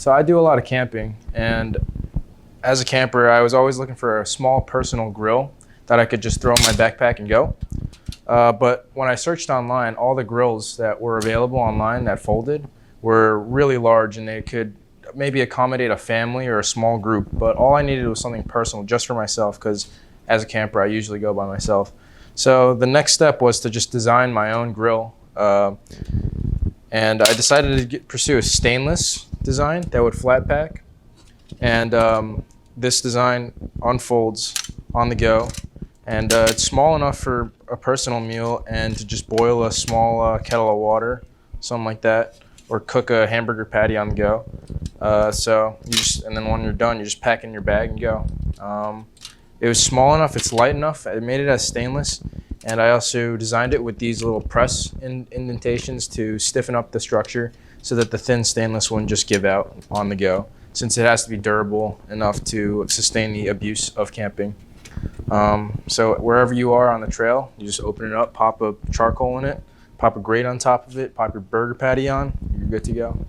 So I do a lot of camping, and as a camper, I was always looking for a small personal grill that I could just throw in my backpack and go. But when I searched online, all the grills that were available online that folded were really large, and they could maybe accommodate a family or a small group. But all I needed was something personal just for myself, because as a camper, I usually go by myself. So the next step was to just design my own grill. And I decided to pursue a stainless design that would flat pack. And this design unfolds on the go. And it's small enough for a personal meal and to just boil a small kettle of water, something like that, or cook a hamburger patty on the go. So you just, and then when you're done, you just pack in your bag and go. It was small enough, it's light enough. I made it as stainless, and I also designed it with these little press indentations to stiffen up the structure so that the thin stainless wouldn't just give out on the go, since it has to be durable enough to sustain the abuse of camping. So wherever you are on the trail, you just open it up, pop a charcoal in it, pop a grate on top of it, pop your burger patty on, you're good to go.